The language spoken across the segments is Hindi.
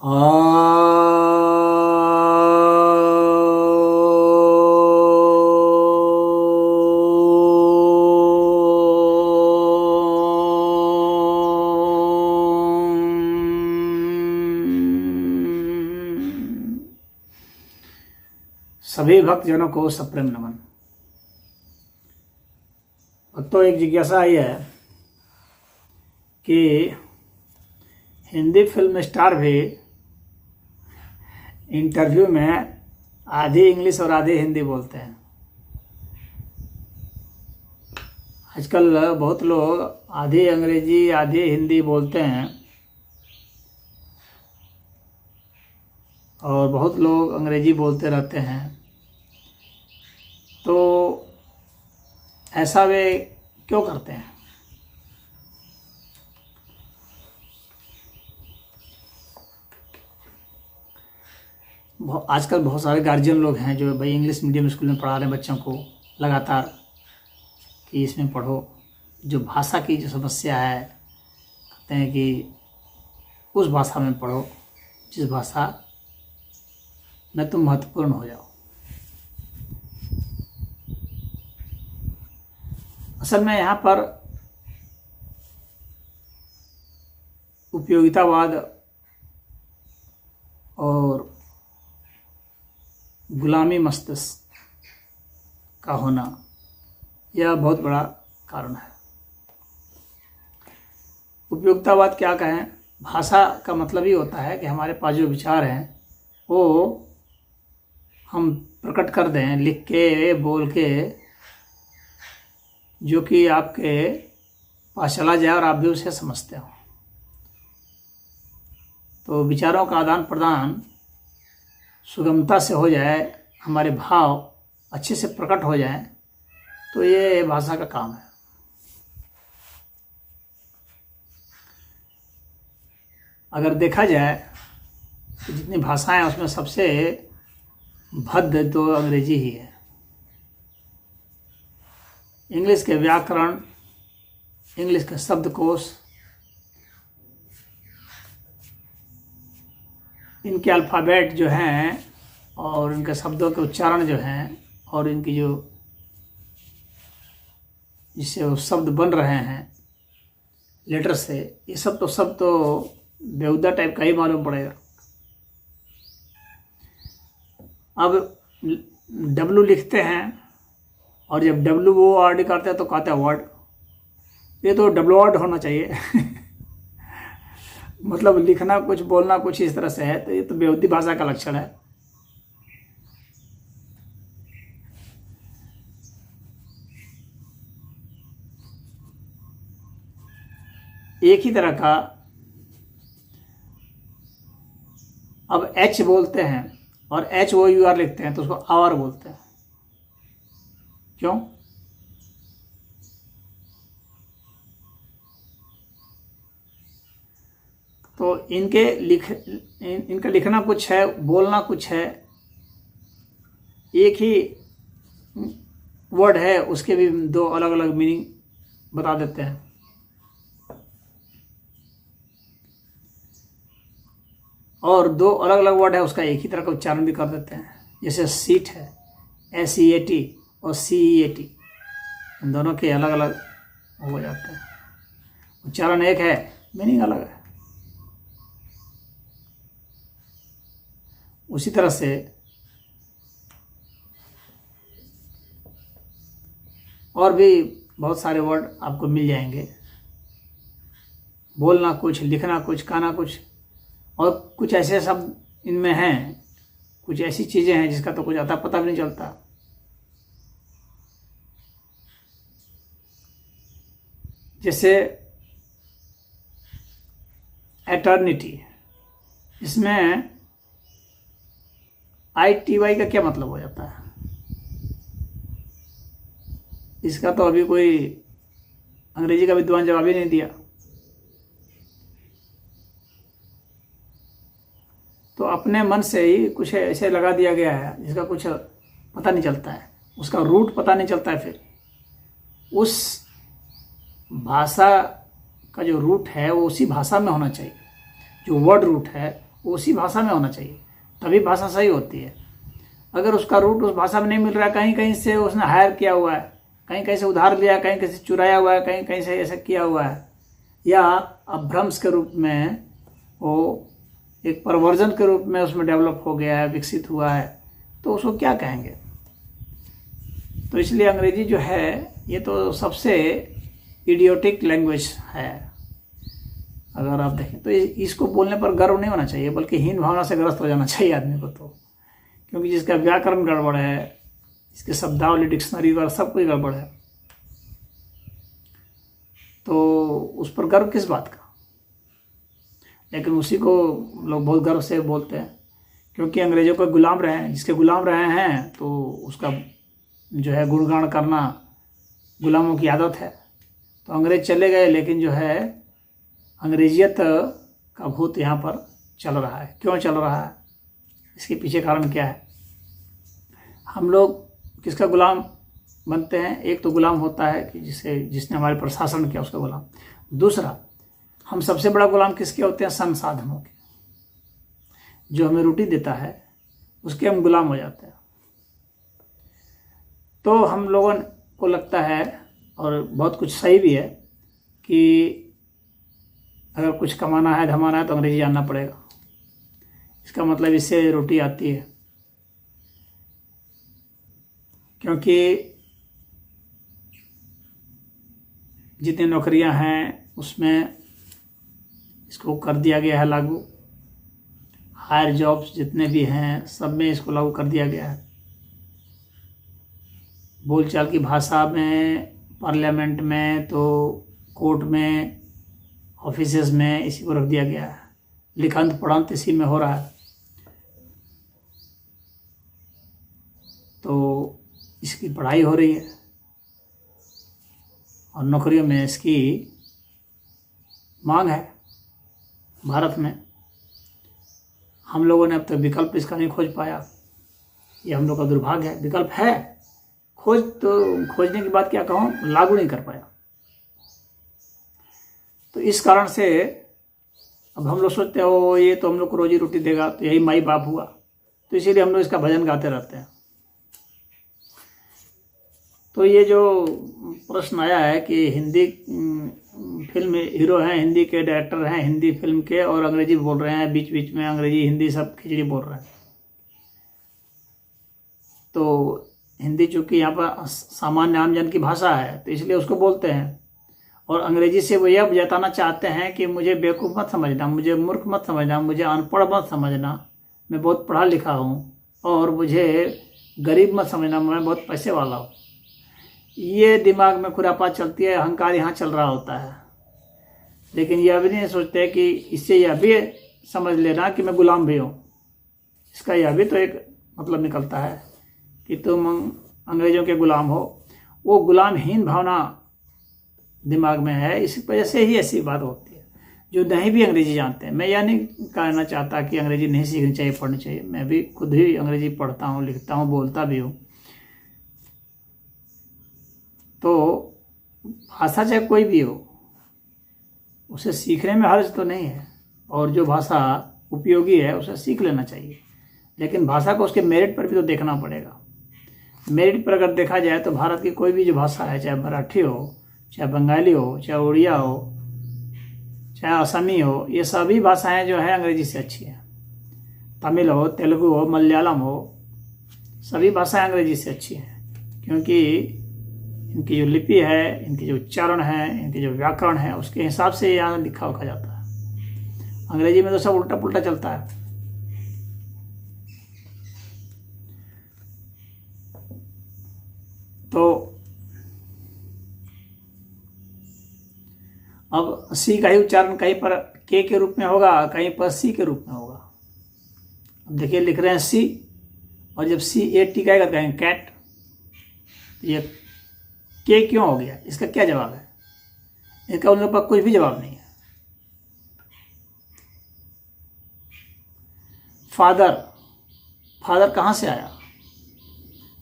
सभी भक्तजनों को सप्रेम नमन। तो एक जिज्ञासा आई है कि हिंदी फिल्म स्टार भी इंटरव्यू में आधी इंग्लिश और आधी हिंदी बोलते हैं। आजकल बहुत लोग आधी अंग्रेजी आधी हिंदी बोलते हैं और बहुत लोग अंग्रेजी बोलते रहते हैं। तो ऐसा वे क्यों करते हैं? आजकल बहुत सारे गार्जियन लोग हैं जो भाई इंग्लिश मीडियम स्कूल में पढ़ा रहे हैं बच्चों को लगातार कि इसमें पढ़ो। जो भाषा की जो समस्या है, कहते हैं कि उस भाषा में पढ़ो जिस भाषा में तुम महत्वपूर्ण हो जाओ। असल में यहाँ पर उपयोगितावाद और गुलामी मस्तिष्क का होना यह बहुत बड़ा कारण है। उपयोगितावाद क्या कहें, भाषा का मतलब ही होता है कि हमारे पास जो विचार हैं वो हम प्रकट कर दें, लिख के बोल के, जो कि आपके पास चला जाए और आप भी उसे समझते हो। तो विचारों का आदान प्रदान सुगमता से हो जाए, हमारे भाव अच्छे से प्रकट हो जाए, तो ये भाषा का काम है। अगर देखा जाए तो जितनी भाषाएं उसमें सबसे भद्द तो अंग्रेजी ही है। इंग्लिश के व्याकरण, इंग्लिश के शब्दकोश, इनके अल्फ़ाबेट जो हैं और इनके शब्दों के उच्चारण जो हैं और इनकी जो जिससे वो शब्द बन रहे हैं लेटर से, ये सब तो बेहुदा टाइप का ही मालूम पड़ेगा। अब डब्लू लिखते हैं और जब डब्लू वो वर्ड करते हैं तो कहते हैं वर्ड, ये तो डब्लू वर्ड होना चाहिए मतलब लिखना कुछ बोलना कुछ इस तरह से है, तो ये तो बेहुदी भाषा का लक्षण है। एक ही तरह का अब एच बोलते हैं और एच ओ यू आर लिखते हैं तो उसको आवर बोलते हैं। क्यों? तो इनका लिखना कुछ है, बोलना कुछ है, एक ही वर्ड है उसके भी दो अलग अलग मीनिंग बता देते हैं। और दो अलग अलग वर्ड है उसका एक ही तरह का उच्चारण भी कर देते हैं। जैसे सीट है, SEAT और CEAT, इन दोनों के अलग अलग हो जाते हैं। उच्चारण एक है, मीनिंग अलग है। उसी तरह से और भी बहुत सारे वर्ड आपको मिल जाएंगे। बोलना कुछ, लिखना कुछ, कहना कुछ, और कुछ ऐसे शब्द इनमें हैं, कुछ ऐसी चीज़ें हैं जिसका तो कुछ अता पता भी नहीं चलता। जैसे एटर्निटी, इसमें ITY का क्या मतलब हो जाता है? इसका तो अभी कोई अंग्रेजी का विद्वान जवाब ही नहीं दिया। तो अपने मन से ही कुछ ऐसे लगा दिया गया है जिसका कुछ पता नहीं चलता है, उसका रूट पता नहीं चलता है। फिर उस भाषा का जो रूट है वो उसी भाषा में होना चाहिए। जो वर्ड रूट है उसी भाषा में होना चाहिए, तभी भाषा सही होती है। अगर उसका रूट उस भाषा में नहीं मिल रहा है, कहीं कहीं से उसने हायर किया हुआ है, कहीं कहीं से उधार लिया है, कहीं कहीं से चुराया हुआ है, कहीं कहीं से ऐसा किया हुआ है, या अपभ्रंश के रूप में वो एक परवर्जन के रूप में उसमें डेवलप हो गया है, विकसित हुआ है, तो उसको क्या कहेंगे। तो इसलिए अंग्रेजी जो है ये तो सबसे इडियोटिक लैंग्वेज है। अगर आप देखें तो इसको बोलने पर गर्व नहीं होना चाहिए, बल्कि हीन भावना से ग्रस्त हो जाना चाहिए आदमी को। तो क्योंकि जिसका व्याकरण गड़बड़ है, इसके शब्दावली, डिक्शनरी वगैरह सब कुछ गड़बड़ है, तो उस पर गर्व किस बात का। लेकिन उसी को लोग बहुत गर्व से बोलते हैं, क्योंकि अंग्रेजों के गुलाम रहे हैं। जिसके गुलाम रहे हैं तो उसका जो है गुणगान करना गुलामों की आदत है। तो अंग्रेज चले गए, लेकिन जो है अंग्रेजियत का भूत यहाँ पर चल रहा है। क्यों चल रहा है, इसके पीछे कारण क्या है। हम लोग किसका गुलाम बनते हैं। एक तो गुलाम होता है कि जिसने हमारे पर शासन किया, उसका गुलाम। दूसरा, हम सबसे बड़ा गुलाम किसके होते हैं, संसाधनों के। जो हमें रोटी देता है उसके हम गुलाम हो जाते हैं। तो हम लोगों को लगता है, और बहुत कुछ सही भी है, कि अगर कुछ कमाना है, धमाना है, तो अंग्रेजी जानना पड़ेगा। इसका मतलब इससे रोटी आती है। क्योंकि जितनी नौकरियां हैं उसमें इसको कर दिया गया है लागू। हायर जॉब्स जितने भी हैं सब में इसको लागू कर दिया गया है। बोलचाल की भाषा में, पार्लियामेंट में, तो कोर्ट में, ऑफिसेज में इसी को रख दिया गया है। लिखंत पढ़ंत इसी में हो रहा है। तो इसकी पढ़ाई हो रही है और नौकरियों में इसकी मांग है भारत में। हम लोगों ने अब तक विकल्प इसका नहीं खोज पाया। ये हम लोग का दुर्भाग्य है। विकल्प है, खोजने की बात क्या कहूँ, लागू नहीं कर पाया। तो इस कारण से अब हम लोग सोचते हो ये तो हम लोग को रोजी रोटी देगा, तो यही माई बाप हुआ। तो इसीलिए हम लोग इसका भजन गाते रहते हैं। तो ये जो प्रश्न आया है कि हिंदी फिल्म हीरो हैं, हिंदी के डायरेक्टर हैं हिंदी फिल्म के, और अंग्रेजी बोल रहे हैं, बीच बीच में अंग्रेजी हिंदी सब खिचड़ी बोल रहे हैं। तो हिंदी चूँकि यहाँ पर सामान्य आमजन की भाषा है, तो इसलिए उसको बोलते हैं। और अंग्रेजी से वो यह जताना चाहते हैं कि मुझे बेवकूफ़ मत समझना, मुझे मूर्ख मत समझना, मुझे अनपढ़ मत समझना, मैं बहुत पढ़ा लिखा हूँ, और मुझे गरीब मत समझना, मैं बहुत पैसे वाला हूँ। ये दिमाग में खुरापात चलती है, अहंकार यहाँ चल रहा होता है। लेकिन यह भी नहीं सोचते कि इससे यह भी समझ लेना कि मैं गुलाम भी हूँ। इसका यह भी तो एक मतलब निकलता है कि तुम अंग्रेजों के गुलाम हो। वो गुलामहीन भावना दिमाग में है, इस वजह से ही ऐसी बात होती है। जो नहीं भी अंग्रेजी जानते हैं, मैं यह नहीं कहना चाहता कि अंग्रेजी नहीं सीखनी चाहिए, पढ़नी चाहिए। मैं भी खुद ही अंग्रेजी पढ़ता हूँ, लिखता हूँ, बोलता भी हूँ। तो भाषा चाहे कोई भी हो, उसे सीखने में हर्ज तो नहीं है, और जो भाषा उपयोगी है उसे सीख लेना चाहिए। लेकिन भाषा को उसके मेरिट पर भी तो देखना पड़ेगा। मेरिट पर अगर देखा जाए तो भारत की कोई भी जो भाषा है, चाहे मराठी हो, चाहे बंगाली हो, चाहे उड़िया हो, चाहे असमी हो, ये सभी भाषाएं जो है अंग्रेजी से अच्छी हैं। तमिल हो, तेलुगु हो, मलयालम हो, सभी भाषाएं अंग्रेजी से अच्छी हैं। क्योंकि इनकी जो लिपि है, इनके जो उच्चारण है, इनके जो व्याकरण है, उसके हिसाब से यहाँ लिखा उखा जाता है। अंग्रेजी में तो सब उल्टा पुल्टा चलता है। तो अब सी का ही उच्चारण कहीं पर के रूप में होगा, कहीं पर सी के रूप में होगा। अब देखिए लिख रहे हैं सी, और जब सी ए टी का कहेंगे कैट। ये के क्यों हो गया, इसका क्या जवाब है? इसका उन लोगों पर कुछ भी जवाब नहीं है। फादर, फादर कहाँ से आया,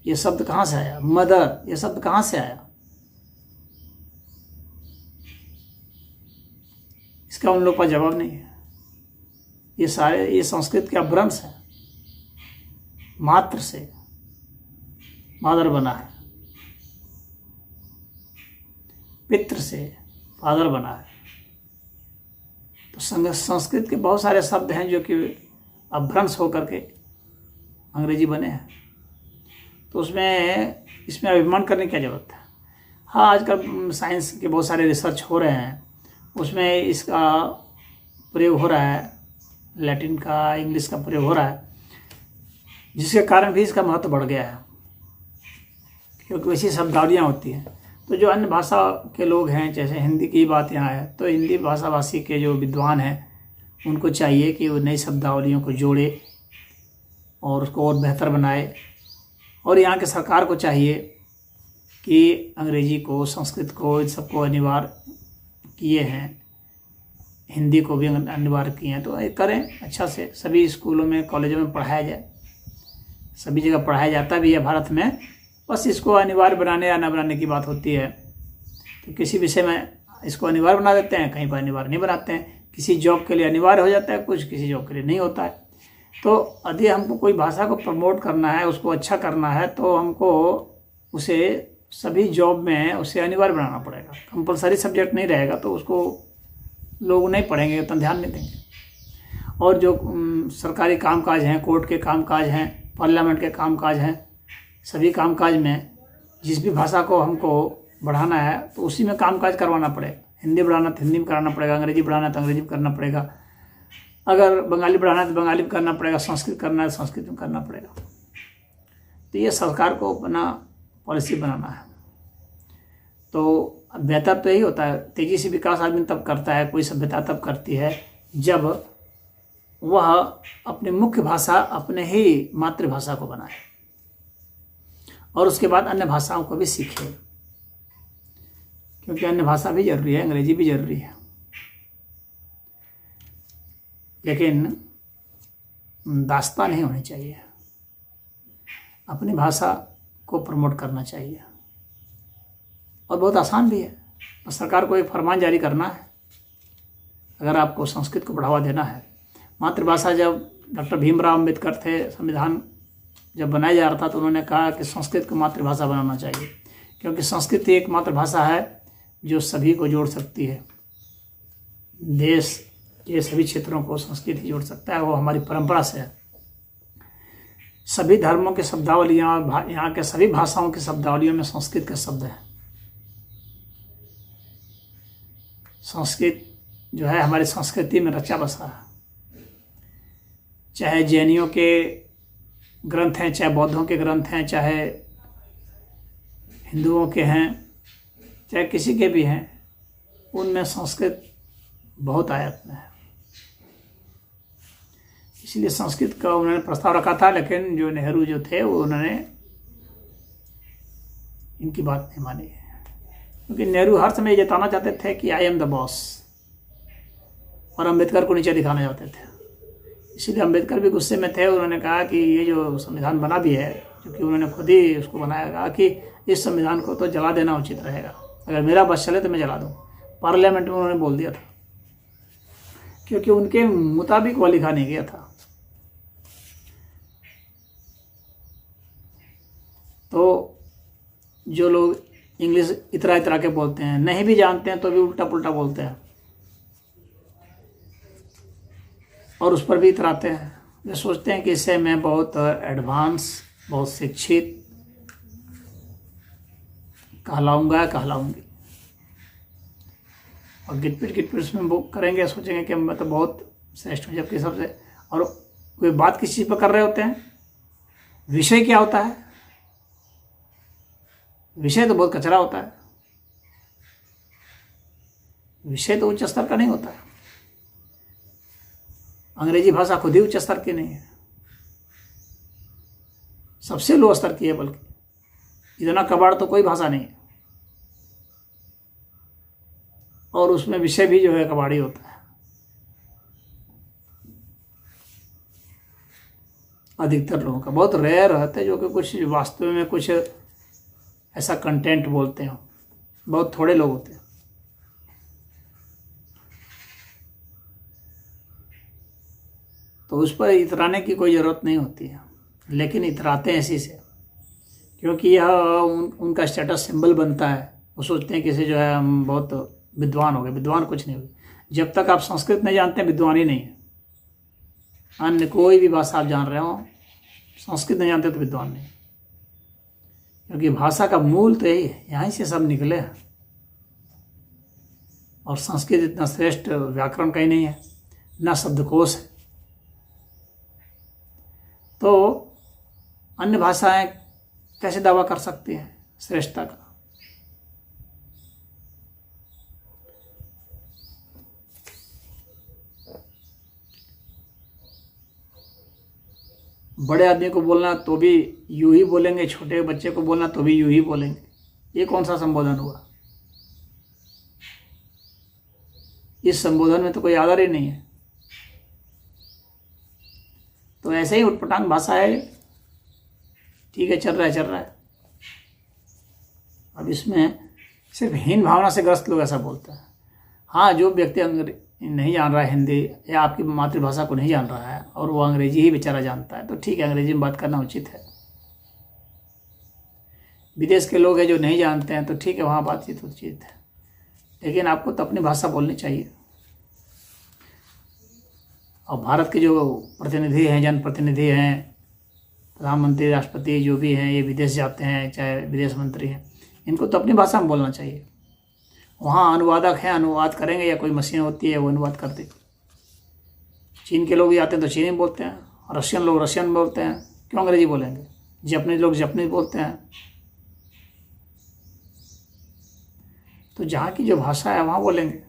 ये शब्द कहाँ से आया? मदर, ये शब्द कहाँ से आया? इसका उन लोगों का जवाब नहीं है। ये संस्कृत के अपभ्रंश है। मात्र से मादर बना है, पितृ से फादर बना है। तो संस्कृत के बहुत सारे शब्द हैं जो कि अपभ्रंश होकर के अंग्रेजी बने हैं। तो इसमें अभिमान करने की क्या जरूरत है। हाँ, आजकल साइंस के बहुत सारे रिसर्च हो रहे हैं, उसमें इसका प्रयोग हो रहा है, लैटिन का, इंग्लिश का प्रयोग हो रहा है, जिसके कारण भी इसका महत्व बढ़ गया है, क्योंकि वैसी शब्दावलियाँ होती हैं। तो जो अन्य भाषा के लोग हैं, जैसे हिंदी की बात यहाँ है, तो हिंदी भाषाभाषी के जो विद्वान हैं उनको चाहिए कि वो नई शब्दावलियों को जोड़े और उसको और बेहतर बनाए। और यहाँ के सरकार को चाहिए कि अंग्रेजी को, संस्कृत को, इन सबको अनिवार्य किए हैं, हिंदी को भी अनिवार्य किए हैं, तो ये करें अच्छा से। सभी स्कूलों में, कॉलेजों में पढ़ाया जाए, सभी जगह पढ़ाया जाता भी है भारत में। बस इसको अनिवार्य बनाने या न बनाने की बात होती है। तो किसी विषय में इसको अनिवार्य बना देते हैं, कहीं पर अनिवार्य नहीं बनाते हैं। किसी जॉब के लिए अनिवार्य हो जाता है कुछ, किसी जॉब के लिए नहीं होता है। तो यदि हमको कोई भाषा को प्रमोट करना है, उसको अच्छा करना है, तो हमको उसे सभी जॉब में उसे अनिवार्य बनाना पड़ेगा। कंपलसरी सब्जेक्ट नहीं रहेगा तो उसको लोग नहीं पढ़ेंगे, उतना ध्यान नहीं देंगे। और जो सरकारी कामकाज हैं, कोर्ट के कामकाज हैं, पार्लियामेंट के कामकाज हैं, सभी कामकाज में जिस भी भाषा को हमको बढ़ाना है तो उसी में कामकाज करवाना पड़ेगा। हिंदी बढ़ाना तो हिंदी में कराना पड़ेगा, अंग्रेजी बढ़ाना तो अंग्रेजी में करना पड़ेगा, अगर बंगाली बढ़ाना है तो बंगाली में करना पड़ेगा, संस्कृत करना है तो संस्कृत में करना पड़ेगा। तो ये सरकार को अपना पॉलिसी बनाना है। तो बेहतर तो यही होता है, तेज़ी से विकास आदमी तब करता है, कोई सभ्यता तब करती है जब वह अपनी मुख्य भाषा, अपने ही मातृभाषा को बनाए और उसके बाद अन्य भाषाओं को भी सीखे, क्योंकि अन्य भाषा भी जरूरी है, अंग्रेजी भी जरूरी है। लेकिन दास्तां नहीं होनी चाहिए, अपनी भाषा को प्रमोट करना चाहिए। और बहुत आसान भी है, बस सरकार को एक फरमान जारी करना है। अगर आपको संस्कृत को बढ़ावा देना है, मातृभाषा, जब डॉक्टर भीमराव अम्बेडकर थे, संविधान जब बनाया जा रहा था तो उन्होंने कहा कि संस्कृत को मातृभाषा बनाना चाहिए, क्योंकि संस्कृत एक मातृभाषा है जो सभी को जोड़ सकती है। देश के सभी क्षेत्रों को संस्कृत ही जोड़ सकता है, वो हमारी परंपरा से है। सभी धर्मों के शब्दावलियाँ, यहाँ के सभी भाषाओं की शब्दावलियों में संस्कृत के शब्द हैं। संस्कृत जो है हमारी संस्कृति में रचा बसा है। चाहे जैनियों के ग्रंथ हैं, चाहे बौद्धों के ग्रंथ हैं, चाहे हिंदुओं के हैं, चाहे किसी के भी हैं, उनमें संस्कृत बहुत आयत में है। इसलिए संस्कृत का उन्होंने प्रस्ताव रखा था, लेकिन जो नेहरू जो थे वो उन्होंने इनकी बात नहीं मानी, क्योंकि नेहरू हर समय ये जताना चाहते थे कि आई एम द बॉस, और अम्बेडकर को नीचे दिखाना चाहते थे। इसीलिए अम्बेडकर भी गुस्से में थे। उन्होंने कहा कि ये जो संविधान बना भी है, क्योंकि उन्होंने खुद ही उसको बनाया, कहा कि इस संविधान को तो जला देना उचित रहेगा, अगर मेरा बस चले तो मैं जला दूँ। पार्लियामेंट में उन्होंने बोल दिया था, क्योंकि उनके मुताबिक वो लिखा नहीं गया था। तो जो लोग इंग्लिश इतरा इतरा के बोलते हैं, नहीं भी जानते हैं तो भी उल्टा पुल्टा बोलते हैं और उस पर भी इतराते हैं। वे सोचते हैं कि इससे मैं बहुत एडवांस, बहुत शिक्षित कहलाऊंगी, और गिटपिट उसमें बुक करेंगे, सोचेंगे कि मैं तो बहुत श्रेष्ठ हूँ, जबकि सबसे। और वे बात किस चीज़ पर कर रहे होते हैं, विषय क्या होता है? विषय तो बहुत कचरा होता है, विषय तो उच्च स्तर का नहीं होता है। अंग्रेजी भाषा खुद ही उच्च स्तर की नहीं है, सबसे लो स्तर की है, बल्कि इतना कबाड़ तो कोई भाषा नहीं है। और उसमें विषय भी जो है कबाड़ी होता है। अधिकतर लोगों का, बहुत रेयर रहते हैं जो कि कुछ वास्तव में कुछ ऐसा कंटेंट बोलते हो, बहुत थोड़े लोग होते हैं। तो उस पर इतराने की कोई ज़रूरत नहीं होती है, लेकिन इतराते हैं इसी से, क्योंकि यह उनका स्टेटस सिंबल बनता है। वो सोचते हैं कि इसे जो है हम बहुत विद्वान हो गए। विद्वान कुछ नहीं हुए। जब तक आप संस्कृत नहीं जानते हैं, विद्वान ही नहीं है। अन्य कोई भी भाषा आप जान रहे हो, संस्कृत नहीं जानते तो विद्वान नहीं, क्योंकि भाषा का मूल तो यही है, यहीं से सब निकले हैं। और संस्कृत इतना श्रेष्ठ व्याकरण कहीं नहीं है, ना शब्दकोश है। तो अन्य भाषाएं कैसे दावा कर सकती हैं श्रेष्ठता का? बड़े आदमी को बोलना तो भी यूं ही बोलेंगे, छोटे बच्चे को बोलना तो भी यूं ही बोलेंगे। ये कौन सा संबोधन हुआ? इस संबोधन में तो कोई आदर ही नहीं है। तो ऐसे ही उटपटांग भाषा है, ठीक है, चल रहा है। अब इसमें सिर्फ हीन भावना से ग्रस्त लोग ऐसा बोलते हैं। हाँ, जो व्यक्ति नहीं जान रहा है हिंदी या आपकी मातृभाषा को नहीं जान रहा है और वो अंग्रेजी ही बेचारा जानता है, तो ठीक है, अंग्रेजी में बात करना उचित है। विदेश के लोग हैं जो नहीं जानते हैं, तो ठीक है, वहाँ बातचीत उचित है, लेकिन आपको तो अपनी भाषा बोलनी चाहिए। और भारत के जो प्रतिनिधि हैं, जनप्रतिनिधि हैं, प्रधानमंत्री, राष्ट्रपति जो भी हैं, ये विदेश जाते हैं, चाहे विदेश मंत्री हैं, इनको तो अपनी भाषा में बोलना चाहिए। वहाँ अनुवादक हैं, अनुवाद करेंगे, या कोई मशीन होती है वो अनुवाद कर देगी। चीन के लोग भी आते हैं तो चीनी बोलते हैं, रशियन लोग रशियन बोलते हैं, क्यों अंग्रेजी बोलेंगे? जापानी लोग जापानी बोलते हैं। तो जहाँ की जो भाषा है वहाँ बोलेंगे।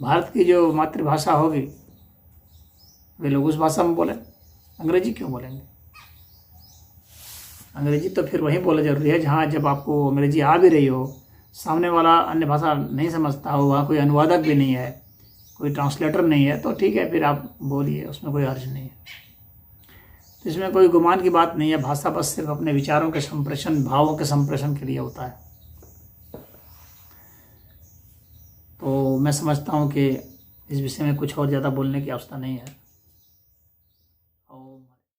भारत की जो मातृभाषा होगी वे लोग उस भाषा में बोलें, अंग्रेजी क्यों बोलेंगे? अंग्रेजी तो फिर वहीं बोला जरूरी है जहाँ जब आपको अंग्रेजी आ भी रही हो, सामने वाला अन्य भाषा नहीं समझता हो, वहाँ कोई अनुवादक भी नहीं है, कोई ट्रांसलेटर नहीं है, तो ठीक है, फिर आप बोलिए, उसमें कोई हर्ज नहीं है। तो इसमें कोई गुमान की बात नहीं है। भाषा बस सिर्फ अपने विचारों के संप्रेषण, भावों के संप्रेषण के लिए होता है। तो मैं समझता हूँ कि इस विषय में कुछ और ज़्यादा बोलने की आवश्यकता नहीं है।